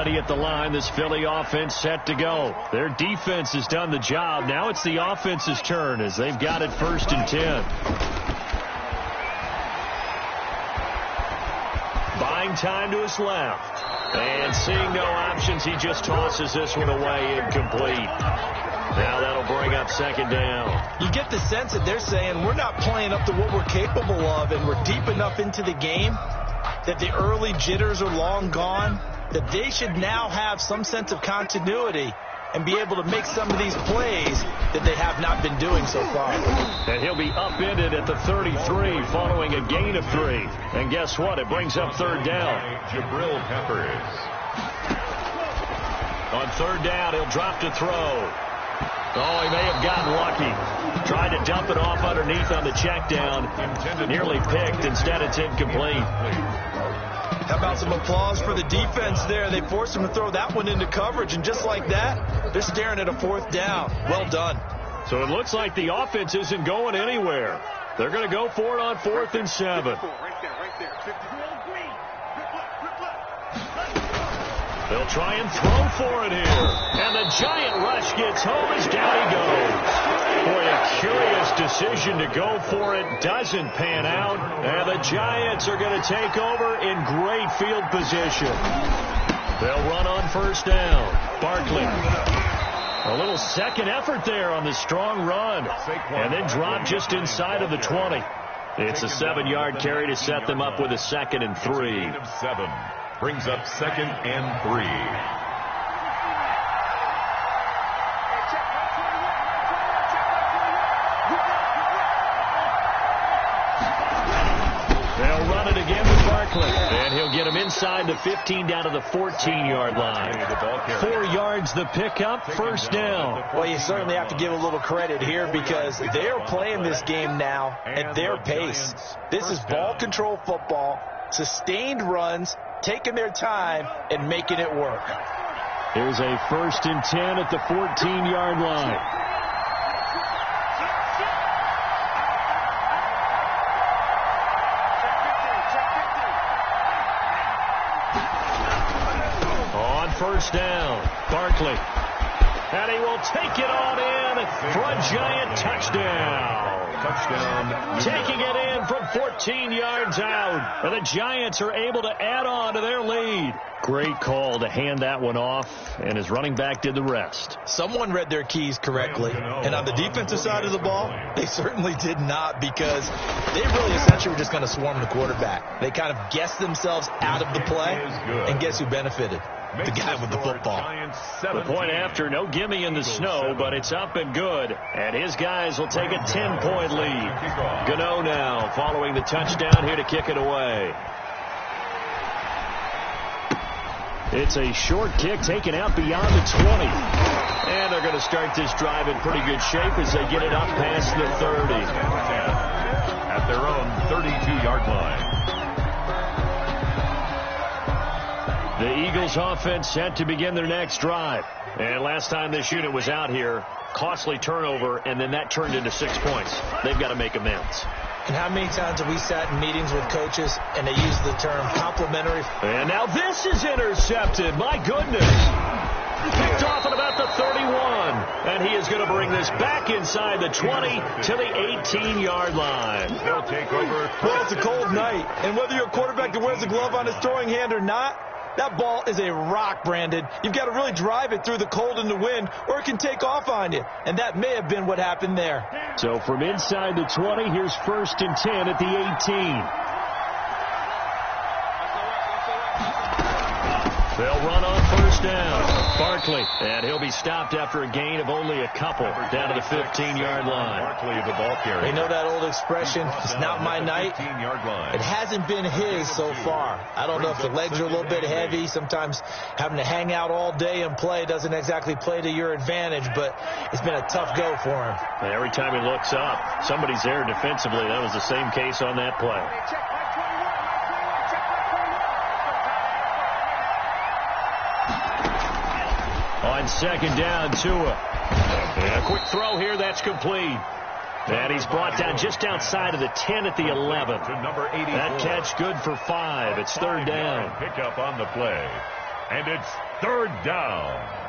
ready at the line. This Philly offense set to go. Their defense has done the job. Now it's the offense's turn as they've got it 1st and 10. Buying time to his left. And seeing no options, he just tosses this one away incomplete. Now that'll bring up 2nd down. You get the sense that they're saying we're not playing up to what we're capable of, and we're deep enough into the game that the early jitters are long gone, that they should now have some sense of continuity and be able to make some of these plays that they have not been doing so far. And he'll be upended at the 33 following a gain of 3. And guess what? It brings up 3rd down. Jabril Peppers. On 3rd down, he'll drop to throw. Oh, he may have gotten lucky. Tried to dump it off underneath on the check down. Nearly picked. Instead, it's incomplete. How about some applause for the defense there? They forced him to throw that one into coverage, and just like that, they're staring at a 4th down. Well done. So it looks like the offense isn't going anywhere. They're going to go for it on 4th and 7. They'll try and throw for it here. And the giant rush gets home as down he goes. Boy, a curious decision to go for it. Doesn't pan out. And the Giants are going to take over in great field position. They'll run on 1st down. Barkley. A little second effort there on the strong run. And then drop just inside of the 20. It's a 7-yard carry to set them up with a 2nd and 3. 7. Brings up 2nd and 3. They'll run it again with Barkley. And he'll get him inside the 15 down to the 14-yard line. 4 yards the pickup, 1st down. Well, you certainly have to give a little credit here because they're playing this game now at their pace. This is ball control football, sustained runs, taking their time and making it work. Here's a 1st and 10 at the 14-yard line. On 1st down, Barkley. And he will take it on in for a Giant touchdown. Taking it in from 14 yards out. And the Giants are able to add on to their lead. Great call to hand that one off, and his running back did the rest. Someone read their keys correctly. And on the defensive side of the ball, they certainly did not, because they really essentially were just going to swarm the quarterback. They kind of guessed themselves out of the play, and guess who benefited? The guy with the football. The point after, no gimme in the snow, but it's up and good. And his guys will take a 10-point lead. Gano now following the touchdown here to kick it away. It's a short kick taken out beyond the 20. And they're going to start this drive in pretty good shape as they get it up past the 30. At their own 32-yard line. The Eagles offense set to begin their next drive. And last time this unit was out here, costly turnover, and then that turned into 6 points. They've got to make amends. And how many times have we sat in meetings with coaches and they use the term complimentary? And now this is intercepted. My goodness. Picked off at about the 31. And he is going to bring this back inside the 20 to the 18-yard line. They'll take over. Well, it's a cold night. And whether you're a quarterback that wears a glove on his throwing hand or not, that ball is a rock, Brandon. You've got to really drive it through the cold and the wind, or it can take off on you. And that may have been what happened there. So from inside the 20, here's 1st and 10 at the 18. They'll run on 1st down. Barkley, and he'll be stopped after a gain of only a couple down to the 15-yard line. Barkley, the ball carrier. You know that old expression, it's not my night. It hasn't been his so far. I don't know if the legs are a little bit heavy. Sometimes having to hang out all day and play doesn't exactly play to your advantage, but it's been a tough go for him. And every time he looks up, somebody's there defensively. That was the same case on that play. On 2nd down, Tua. And a quick throw here, that's complete. And he's brought down just outside of the 10 at the 11. To number 84. That catch good for 5. It's 3rd down. Pick up on the play. And it's third down.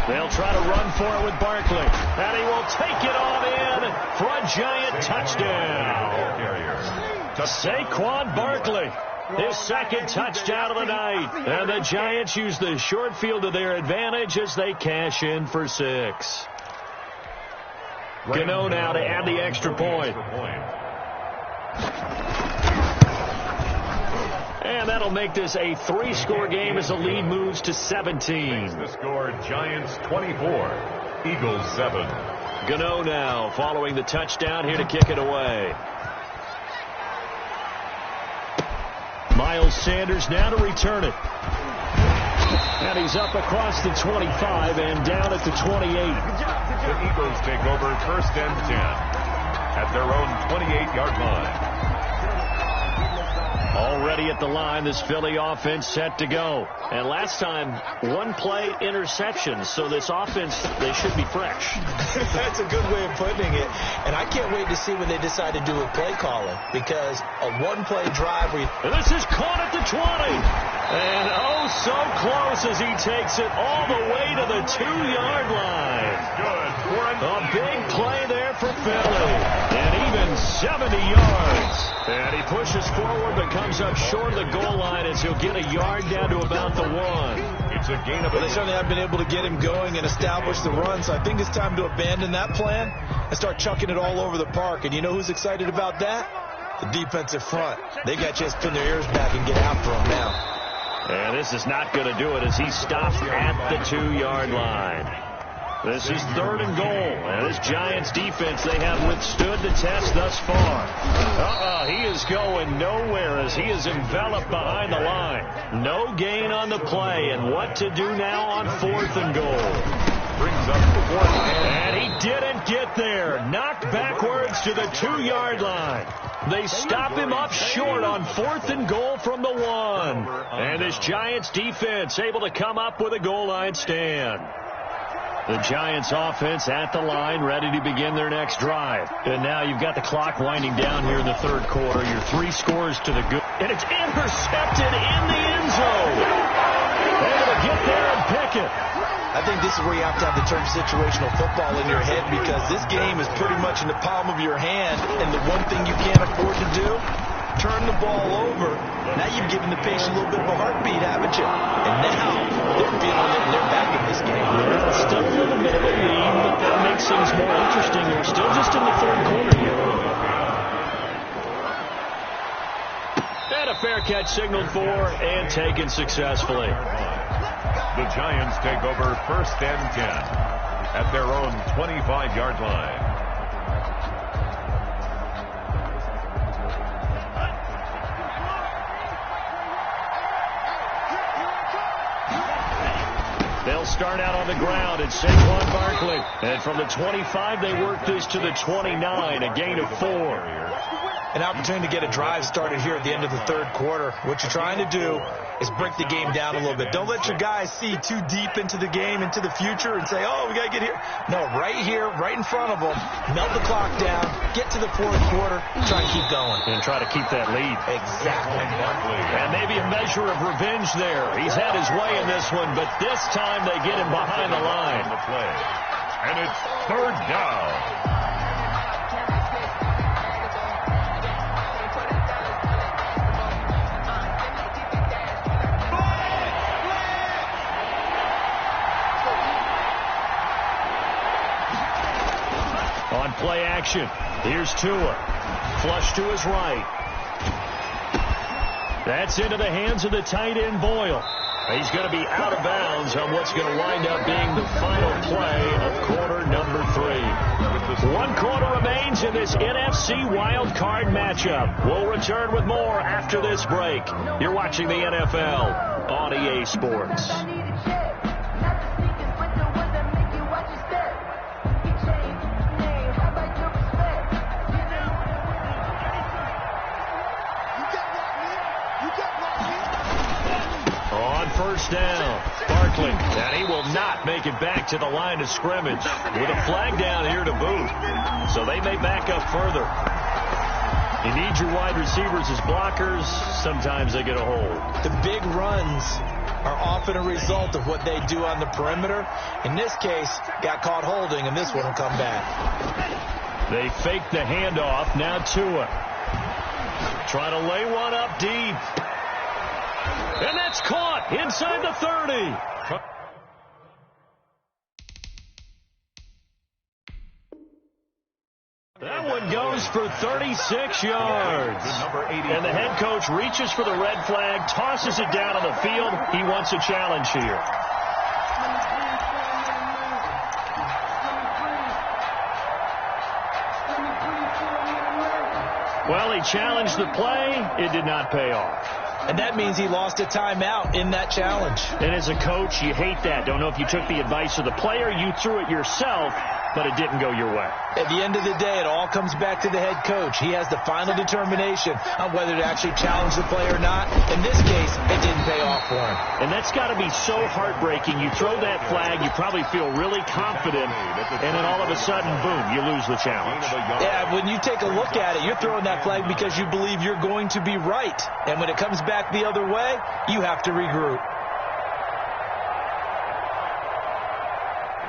They'll try to run for it with Barkley. And he will take it on in for a Giant touchdown. Saquon Barkley, his second touchdown of the night. And the Giants use the short field to their advantage as they cash in for 6. Gano now to add the extra point. And that'll make this a 3-score game as the lead moves to 17. The score, Giants 24, Eagles 7. Gano now following the touchdown here to kick it away. Miles Sanders now to return it. And he's up across the 25 and down at the 28. The Eagles take over first and 10 at their own 28-yard line. Already at the line, this Philly offense set to go. And last time, one-play interception, so this offense, they should be fresh. That's a good way of putting it. And I can't wait to see what they decide to do with play calling, because a one-play drive. And this is caught at the 20. And oh, so close as he takes it all the way to the 2-yard line. Good. A big play there for Philly. And even 70 yards. And he pushes forward but comes up short of the goal line as he'll get a yard down to about the 1. It's a gain of They certainly have been able to get him going and establish the run, so I think it's time to abandon that plan and start chucking it all over the park. And you know who's excited about that? The defensive front. They got a chance to pin their ears back and get after him now. And this is not going to do it as he stops at the 2-yard line. This is 3rd and goal. And this Giants defense, they have withstood the test thus far. He is going nowhere as he is enveloped behind the line. No gain on the play. And what to do now on 4th and goal? Brings up the 4th and he didn't get there. Knocked backwards to the 2-yard line. They stop him up short on 4th and goal from the 1. And this Giants defense able to come up with a goal line stand. The Giants offense at the line, ready to begin their next drive. And now you've got the clock winding down here in the 3rd quarter. Your 3 scores to the good. And it's intercepted in the end zone. Able to get there and pick it. I think this is where you have to have the term situational football in your head, because this game is pretty much in the palm of your hand, and the one thing you can't afford to do, turn the ball over. Now you've given the pace a little bit of a heartbeat, haven't you? And now they're feeling it and they're back in this game. Yeah, still a little bit of a lead, but that makes things more interesting. We're still just in the 3rd quarter here. And a fair catch signaled for and taken successfully. The Giants take over first and 10 at their own 25-yard line. They'll start out on the ground. It's Saquon Barkley. And from the 25, they work this to the 29, a gain of 4. An opportunity to get a drive started here at the end of the 3rd quarter. What you're trying to do is break the game down a little bit. Don't let your guys see too deep into the game, into the future, and say, oh, we got to get here. No, right here, right in front of them, melt the clock down, get to the 4th quarter, try and keep going. And try to keep that lead. Exactly. And maybe a measure of revenge there. He's had his way in this one, but this time they get him behind the line. And it's 3rd down. On play action, here's Tua. Flush to his right. That's into the hands of the tight end Boyle. He's going to be out of bounds on what's going to wind up being the final play of quarter number 3. 1 quarter remains in this NFC Wildcard matchup. We'll return with more after this break. You're watching the NFL on EA Sports. You got first down. Barkley, and he will not make it back to the line of scrimmage with a flag down here to boot. So they may back up further. You need your wide receivers as blockers. Sometimes they get a hold. The big runs are often a result of what they do on the perimeter. In this case, got caught holding, and this one will come back. They fake the handoff. Now Tua. Trying to lay one up deep. And that's caught inside the 30. That one goes for 36 yards. And the head coach reaches for the red flag, tosses it down on the field. He wants a challenge here. Well, he challenged the play. It did not pay off. And that means he lost a timeout in that challenge. And as a coach, you hate that. Don't know if you took the advice of the player, you threw it yourself, but it didn't go your way. At the end of the day, it all comes back to the head coach. He has the final determination on whether to actually challenge the play or not. In this case, it didn't pay off for him. And that's got to be so heartbreaking. You throw that flag, you probably feel really confident, and then all of a sudden, boom, you lose the challenge. Yeah, when you take a look at it, you're throwing that flag because you believe you're going to be right. And when it comes back the other way, you have to regroup.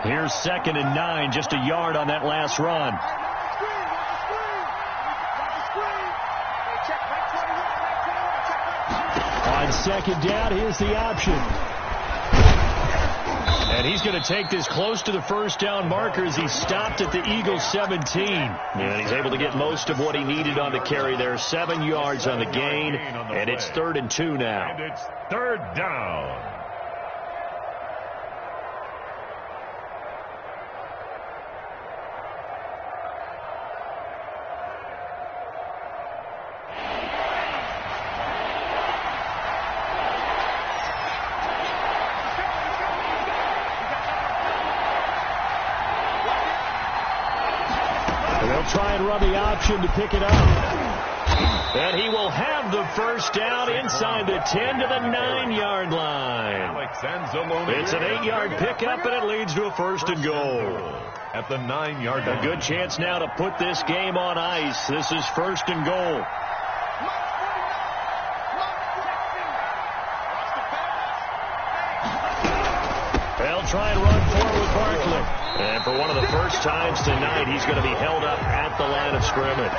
Here's 2nd and 9, just a yard on that last run. On 2nd down, here's the option. And he's going to take this close to the first down marker as he stopped at the Eagles' 17. And he's able to get most of what he needed on the carry there. 7 yards on the gain, and it's 3rd and 2 now. And it's 3rd down. Try and run the option to pick it up. And he will have the first down inside the 10 to the 9-yard line. It's an 8-yard pickup, and it leads to a 1st and goal. At the 9-yard line. A good chance now to put this game on ice. This is 1st and goal. They'll try and run forward with Barkley. And for one of the first times tonight, he's going to be held up at the line of scrimmage.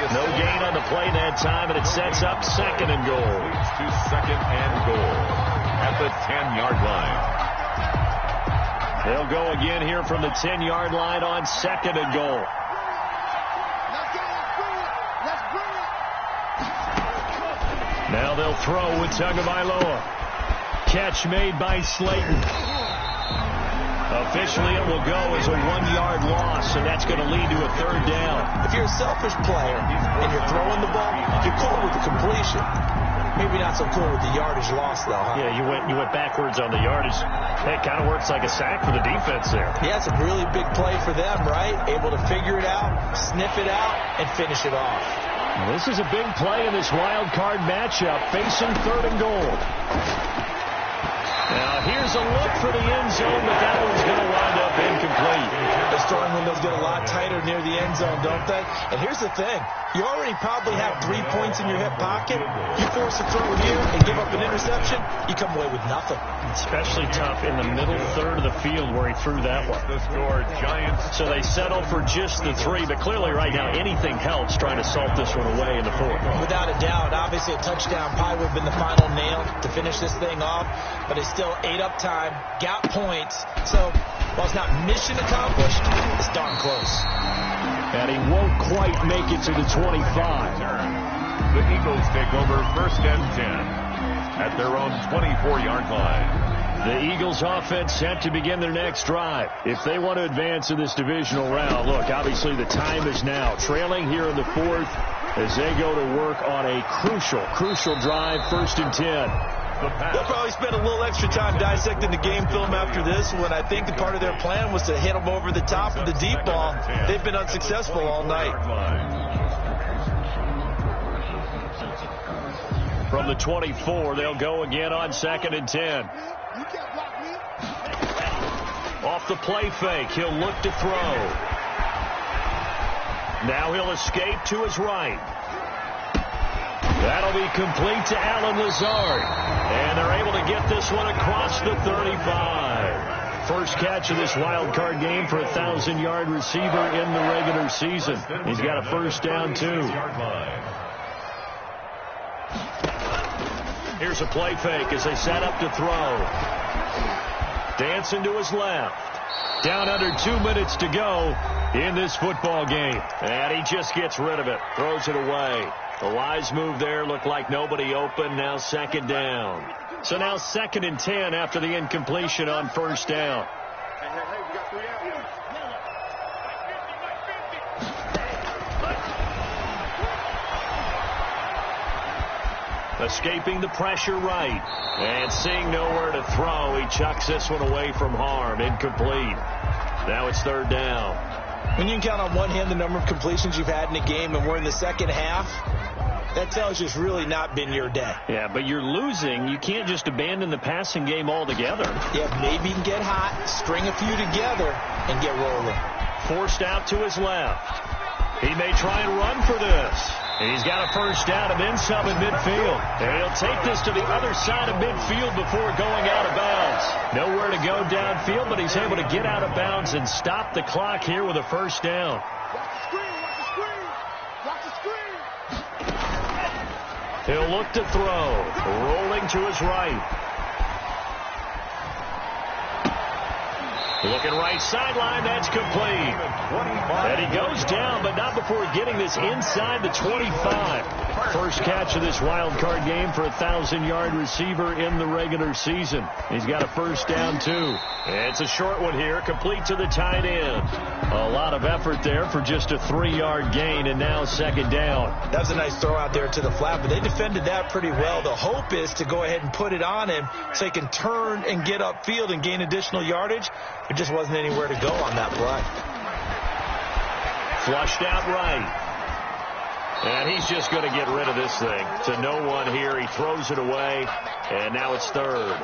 No gain on the play that time, and it sets up 2nd and goal. To 2nd and goal at the 10-yard line. They'll go again here from the 10-yard line on 2nd and goal. Now they'll throw with Tagovailoa. Catch made by Slayton. Officially, it will go as a 1-yard loss, and that's going to lead to a 3rd down. If you're a selfish player and you're throwing the ball, you're cool with the completion. Maybe not so cool with the yardage loss, though, huh? Yeah, you went backwards on the yardage. It kind of works like a sack for the defense there. Yeah, it's a really big play for them, right? Able to figure it out, sniff it out, and finish it off. Well, this is a big play in this wild card matchup, facing 3rd and goal. Now, here's a look for the end zone, but that one's going to wind up incomplete. The throwing windows get a lot tighter near the end zone, don't they? And here's the thing. You already probably have 3 points in your hip pocket. You force a throw here and give up an interception, you come away with nothing. Especially tough in the middle third of the field where he threw that one. The score, Giants. So they settle for just the 3, but clearly right now anything helps trying to salt this one away in the 4th. Without a doubt, obviously a touchdown probably would have been the final nail to finish this thing off, but it's still ate up time, got points. So while it's not mission accomplished, it's darn close. And he won't quite make it to the 25. The Eagles take over 1st and 10 at their own 24-yard line. The Eagles offense set to begin their next drive. If they want to advance in this divisional round, look, obviously the time is now. Trailing here in the 4th as they go to work on a crucial drive, 1st and 10. They'll probably spend a little extra time dissecting the game film after this when I think the part of their plan was to hit them over the top of the deep ball. They've been unsuccessful all night. From the 24, they'll go again on 2nd and 10. Off the play fake, he'll look to throw. Now he'll escape to his right. That'll be complete to Alan Lazard. And they're able to get this one across the 35. First catch of this wild card game for a 1,000-yard receiver in the regular season. He's got a first down, too. Here's a play fake as they set up to throw. Dancing to his left. Down under 2 minutes to go in this football game. And he just gets rid of it. Throws it away. The wise move there. Looked like nobody open. Now 2nd down. So now 2nd and 10 after the incompletion on first down. Escaping the pressure right. And seeing nowhere to throw, he chucks this one away from harm. Incomplete. Now it's 3rd down. When you can count on one hand the number of completions you've had in a game, and we're in the second half, that tells you it's really not been your day. Yeah, but you're losing. You can't just abandon the passing game altogether. Yeah, maybe you can get hot, string a few together, and get rolling. Forced out to his left. He may try and run for this. He's got a first down and then some in midfield. And he'll take this to the other side of midfield before going out of bounds. Nowhere to go downfield, but he's able to get out of bounds and stop the clock here with a first down. He'll look to throw. Rolling to his right. Looking right sideline, that's complete. And he goes down, but not before getting this inside the 25. First catch of this wild card game for a 1,000-yard receiver in the regular season. He's got a first down, too. It's a short one here, complete to the tight end. A lot of effort there for just a 3-yard gain, and now 2nd down. That was a nice throw out there to the flat, but they defended that pretty well. The hope is to go ahead and put it on him so he can turn and get upfield and gain additional yardage. There just wasn't anywhere to go on that play. Flushed out right. And he's just going to get rid of this thing. To no one here. He throws it away. And now it's 3rd.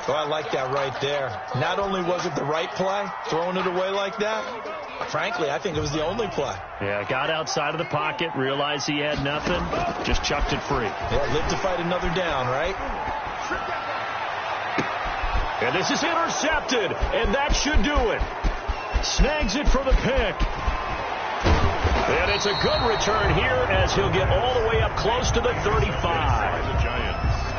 Oh, I like that right there. Not only was it the right play, throwing it away like that, frankly, I think it was the only play. Yeah, got outside of the pocket, realized he had nothing, just chucked it free. Well, live to fight another down, right? And this is intercepted, and that should do it. Snags it for the pick. And it's a good return here as he'll get all the way up close to the 35.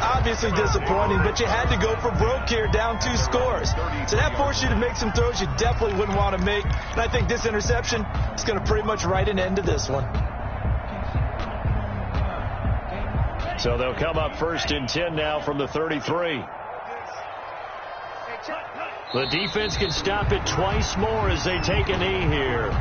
Obviously disappointing, but you had to go for broke here, down 2 scores. So that forced you to make some throws you definitely wouldn't want to make. And I think this interception is going to pretty much write an end to this one. So they'll come up 1st and 10 now from the 33. The defense can stop it twice more as they take a knee here.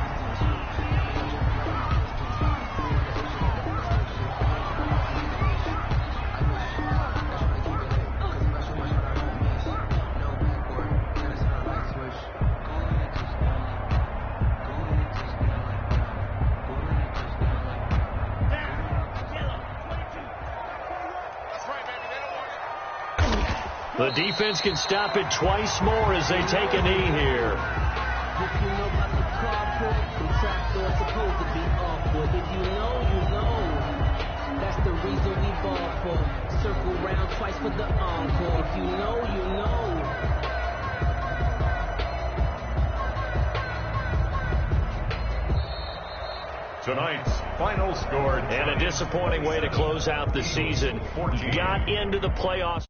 The defense can stop it twice more as they take a knee here. That's the reason we ball for. Circle round twice for the encore. If you know, you know. Tonight's final score. And a disappointing way to close out the season. Got into the playoffs.